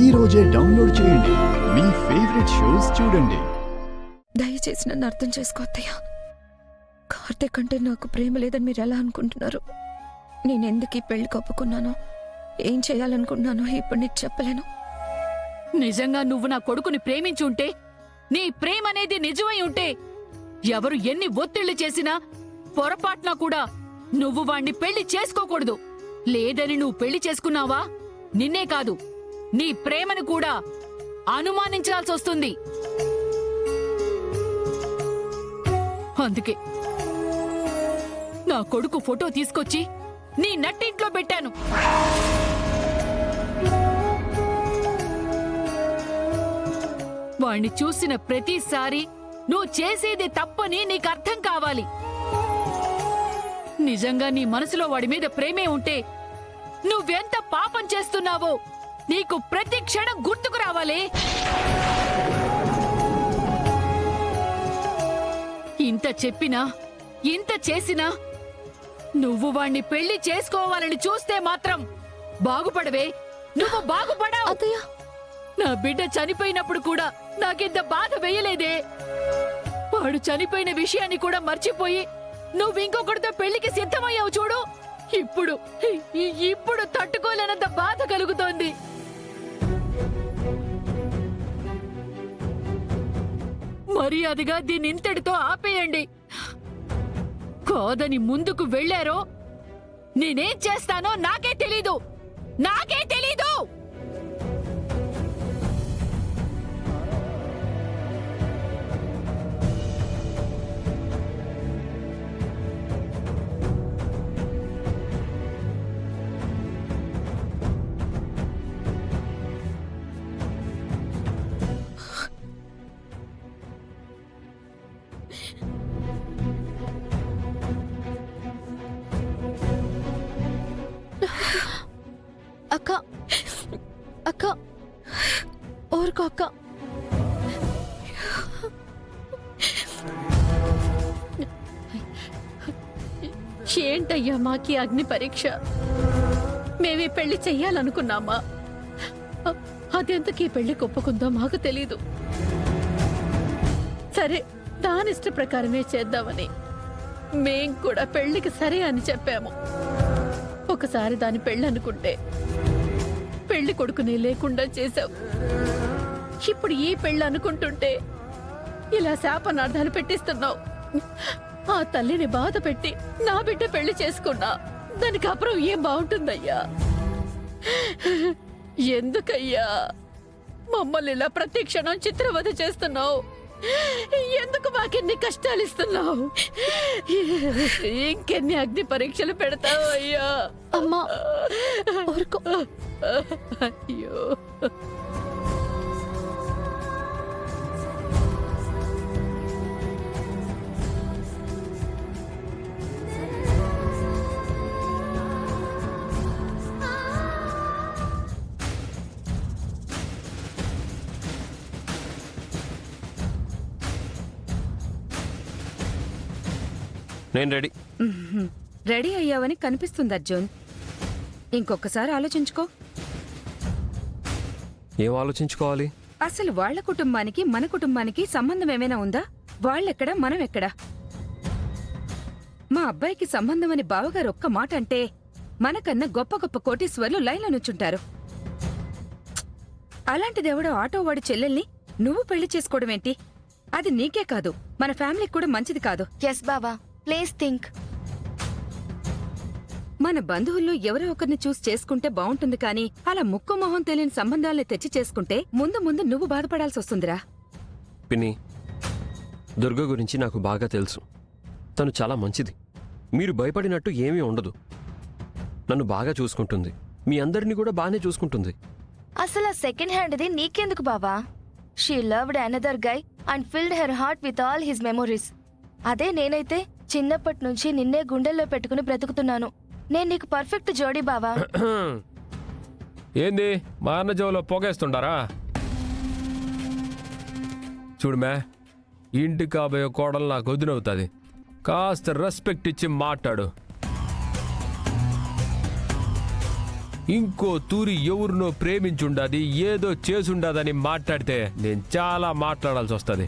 ఈ రోజే డౌన్లోడ్ చేయండి. మీ ఫేవరెట్ షోస్ చూడండి. దయచేసి నన్ను అర్థం చేసుకో అత్తయ్య. కార్తీక్ అంటే నాకు ప్రేమ లేదని మీరు ఎలా అనుకుంటున్నారు? నేను ఎందుకు ఈ పెళ్లికి ఒప్పుకున్నానో, ఏం చేయాలనుకుంటున్నానో ఇప్పుడు నీకు చెప్పలేను. నిజంగా నువ్వు నా కొడుకుని ప్రేమించి ఉంటే, నీ ప్రేమ అనేది నిజమై ఉంటే, ఎవరు ఎన్ని ఒత్తిళ్లు చేసినా పొరపాటున కూడా నువ్వు వాణ్ణి పెళ్లి చేసుకోకూడదు. లేదని నువ్వు పెళ్లి చేసుకున్నావా, నిన్నే కాదు నీ ప్రేమను కూడా అనుమానించాల్సి వస్తుంది. అందుకే నా కొడుకు ఫోటో తీసుకొచ్చి నీ నట్టింట్లో పెట్టాను. వాణ్ణి చూసిన ప్రతిసారి నువ్వు చేసేది తప్పని నీకు అర్థం కావాలి. నిజంగా నీ మనసులో వాడి మీద ప్రేమే ఉంటే నువ్వెంత పాపం చేస్తున్నావో నీకు ప్రతి క్షణం గుర్తుకు రావాలి. ఇంత చెప్పినా, ఇంత చేసినా నువ్వు వాణ్ణి పెళ్లి చేసుకోవాలని చూస్తే మాత్రం బాగుపడవే. నువ్వు బాగుపడావు. అత్తయ్య, నా బిడ్డ చనిపోయినప్పుడు కూడా నాకింత బాధ వేయలేదే. వాడు చనిపోయిన విషయాన్ని కూడా మర్చిపోయి నువ్వు ఇంకొకటితో పెళ్లికి సిద్ధమయ్యావు చూడు. ఇప్పుడు తట్టుకోలేనంత బాధ కలుగుతోంది. మర్యాదగా దీన్ని ఇంతటితో ఆపేయండి. కాదని ముందుకు వెళ్లారో నేనేం చేస్తానో నాకే తెలీదు. అక్క అక్క ఊరుకో అక్క. ఏంటయ్యా మాకి అగ్ని పరీక్ష? మేమే పెళ్లి చెయ్యాలనుకున్నామా? అదెందుకు ఈ పెళ్లి ఒప్పుకుందో మాకు తెలీదు. సరే, దానిష్ట ప్రకారమే చేద్దామని మేం కూడా పెళ్లికి సరే అని చెప్పాము. ఒకసారి దాని పెళ్లి అనుకుంటే పెళ్లి కొడుకునే లేకుండా చేశావు. ఇప్పుడు ఈ పెళ్లి అనుకుంటుంటే ఇలా శాపనార్థాలు పెట్టిస్తున్నావు. ఆ తల్లిని బాధ పెట్టి నా బిడ్డ పెళ్లి చేసుకున్నా దానికి అப்புறம் ఏం బాగుంటుందయ్యా? ఎందుకయ్యా మమ్మల్ని ఇలా ప్రతి క్షణం చిత్రవధ చేస్తున్నావు? ఎందుకు మాకెన్ని కష్టాలు ఇస్తున్నావు? ఇంకెన్ని అగ్ని పరీక్షలు పెడతావు అయ్యా? అమ్మా ఊరుకో. అయ్యో, నేను రెడీ. రెడీ అయ్యావని కనిపిస్తుంది అర్జున్. ఇంకొకసారి ఆలోచించుకో. ఏం ఆలోచించుకోవాలి? అసలు వాళ్ళ కుటుంబానికి మన కుటుంబానికి సంబంధం ఏమైనా ఉందా? వాళ్ళెక్కడ, మనం ఎక్కడా? మా అబ్బాయికి సంబంధం అని బావగారు ఒక్క మాట అంటే మనకన్నా గొప్ప గొప్ప కోటీశ్వర్లు లైన్లో నుంచుంటారు. అలాంటిదెవడో ఆటోవాడి చెల్లెల్ని నువ్వు పెళ్లి చేసుకోవడమేంటి? అది నీకే కాదు, మన ఫ్యామిలీకి కూడా మంచిది కాదు. ఎస్ బావా, ప్లీజ్ థింక్. మన బంధువుల్లో ఎవరో ఒకరిని చూసి చేసుకుంటే బావుంటుంది కానీ అలా ముక్కు మొహం తెలియని సంబంధాల్ని తెచ్చి చేసుకుంటే ముందు ముందు నువ్వు బాధపడాల్సి వస్తుందిరా. పిన్ని, దుర్గ గురించి నాకు బాగా తెలుసు. తను చాలా మంచిది. మీరు భయపడినట్టు ఏమీ ఉండదు. నన్ను బాగా చూసుకుంటుంది. మీ అందరినీ కూడా బాగానే చూసుకుంటుంది. అసలు సెకండ్ హ్యాండ్ది నీకెందుకు బావా? She loved another guy and filled her heart with all his memories. అదే నేనైతే చిన్నప్పటి నుంచి నిన్నే గుండెల్లో పెట్టుకుని బ్రతుకుతున్నాను. నేను నీకు పర్ఫెక్ట్ జోడీ బావా. ఏంది మా అన్న జోలో పొగేస్తుండారా? చూడమే, ఇంటి కాబోయే కోడలు నాకు వదినవుతుంది. కాస్త రెస్పెక్ట్ ఇచ్చి మాట్లాడు. ఇంకో తూరి ఎవరినో ప్రేమించుండాది ఏదో చేసుండాదని మాట్లాడితే నేను చాలా మాట్లాడాల్సి వస్తుంది.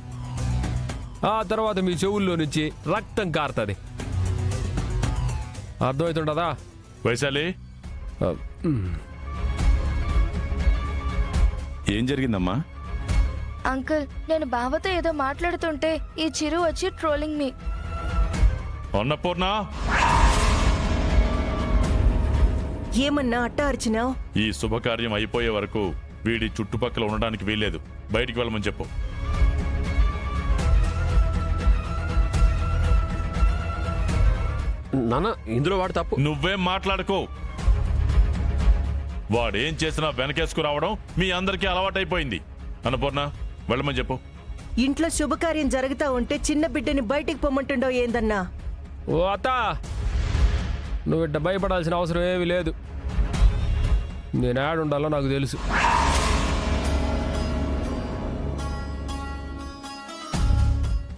ఆ తర్వాత మీ చెవుల్లో నుంచి రక్తం కారుతుంది. అర్థమవుతుండదా? వైశాలి, ఏం జరిగిందమ్మా? అంకుల్, నేను బావతో ఏదో మాట్లాడుతుంటే ఈ చిరు వచ్చి ట్రోలింగ్ మీ. అన్నపూర్ణ, ఏమన్నా అట్ట అరిచినావు? ఈ శుభకార్యం అయిపోయే వరకు వీడి చుట్టుపక్కల ఉండడానికి వీల్లేదు. బయటికి వెళ్ళమని చెప్పు. నాన్న, ఇందులో వాడు తప్పు. నువ్వేం మాట్లాడుకో. వాడేం చేసినా వెనకేసుకు రావడం మీ అందరికీ అలవాటైపోయింది. అన్నపూర్ణ, వెళ్ళమని చెప్పు. ఇంట్లో శుభకార్యం జరుగుతా ఉంటే చిన్న బిడ్డని బయటికి పొమ్మంటుండో ఏందన్నా? ఓ అత్త, నువ్వు ఇట్ట భయపడాల్సిన అవసరం ఏమీ లేదు. నేను ఆడుండాలో నాకు తెలుసు.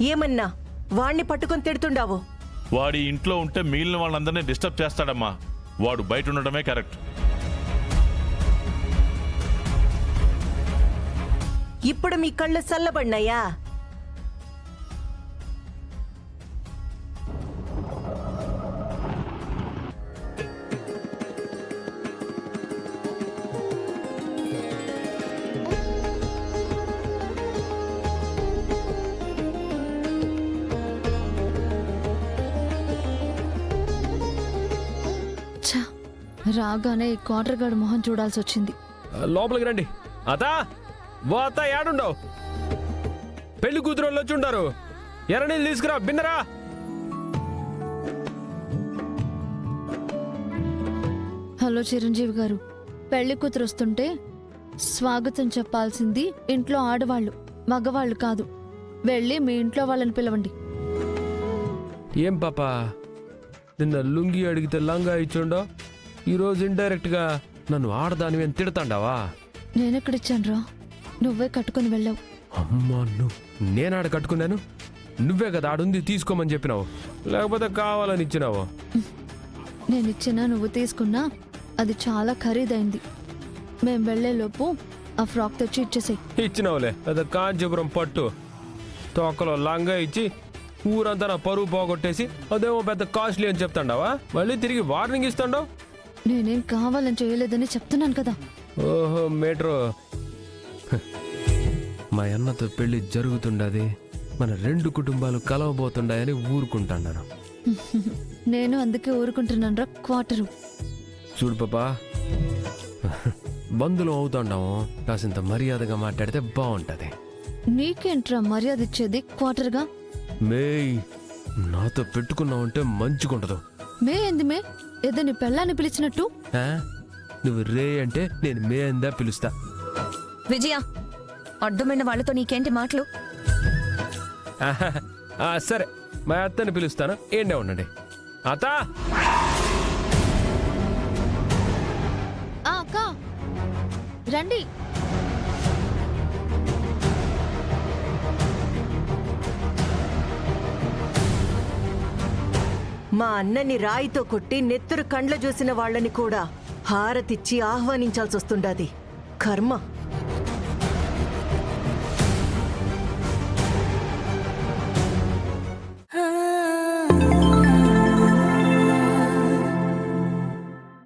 ఏమన్నా వాణ్ణి పట్టుకొని తిడుతుండావు? వాడి ఇంట్లో ఉంటే మిగిలిన వాళ్ళందరినీ డిస్టర్బ్ చేస్తాడమ్మా. వాడు బయట ఉండడమే కరెక్ట్. ఇప్పుడు మీ కళ్ళు చల్లబడినాయా? ఛ, రాగానే ఈ క్వార్టర్ గార్డ్ మొహం చూడాల్సి వచ్చింది. లోపలికి రండి. అతా, ఓ అత్త, ఏడుండవు? పెళ్లి కూతురు వచ్చి ఉంటారు. ఎర్రనీళ్ళు తీసుకురా, బిన్నరా. హలో చిరంజీవి గారు, పెళ్లి కూతురు వస్తుంటే స్వాగతం చెప్పాల్సింది ఇంట్లో ఆడవాళ్ళు, మగవాళ్ళు కాదు. వెళ్ళి మీ ఇంట్లో వాళ్ళని పిలవండి. ఏం పాపా, నిన్న లుంగి అడిగితే లంగా ఇచ్చుండో, ఈరోజు ఇండైరెక్ట్గా నన్ను ఆడదాని అని తిడతాండావా? నేనెక్కడిచ్చానురా? నువ్వే కట్టుకుని వెళ్ళావు. అమ్మా, నేనాడ కట్టుకున్నాను? నువ్వే కదా ఆడుంది తీసుకోమని చెప్పినావు, లేకపోతే కావాలని ఇచ్చినావు? నేనిచ్చినా నువ్వు తీసుకున్నా అది చాలా ఖరీదైంది. మేం వెళ్లేలోపు ఆ ఫ్రాక్ తెచ్చి ఇచ్చేసాయి. ఇచ్చినావులే, అది కాంచీపురం పట్టు. తొక్కలో లంగా ఇచ్చి ఊరంతా నా పరువు పోగొట్టేసి అదేమో పెద్ద కాస్ట్లీ అని చెప్తాండావా? మళ్ళీ తిరిగి వార్నింగ్ ఇస్తాండో? నేనేం కావాలని చేయలేదని చెప్తున్నాను కదా. ఓహో మేట్రో, మా అన్నతో పెళ్లి జరుగుతుండది, మన రెండు కుటుంబాలు కలవబోతుండాయని ఊరుకుంటాను. నేను అందుకే ఊరుకుంటున్నాను రా క్వార్టరు. చూడు పాపా, బంధువులు అవుతాండాము, కాసింత మర్యాదగా మాట్లాడితే బాగుంటది. నీకేంట్రా మర్యాద ఇచ్చేది క్వార్టర్గా? మేయ్, నాతో పెట్టుకున్నావంటే మంచిగుంటదు. మే ఏంది మే? ఏదో నీ పెళ్ళాన్ని పిలిచినట్టు. ఆ? నువ్వు రే అంటే నేను మే అందా పిలుస్తా. విజయ, అడ్డమైన వాళ్ళతో నీకేంటి మాటలు? ఆహా, సరే, మా అత్తని పిలుస్తాను, ఏండే ఉండండి. అత్త, అక్క రండి. మా అన్నని రాయితో కొట్టి నెత్తురు కండ్ల చూసిన వాళ్ళని కూడా హారతిచ్చి ఆహ్వానించాల్సి వస్తుండాది. కర్మ.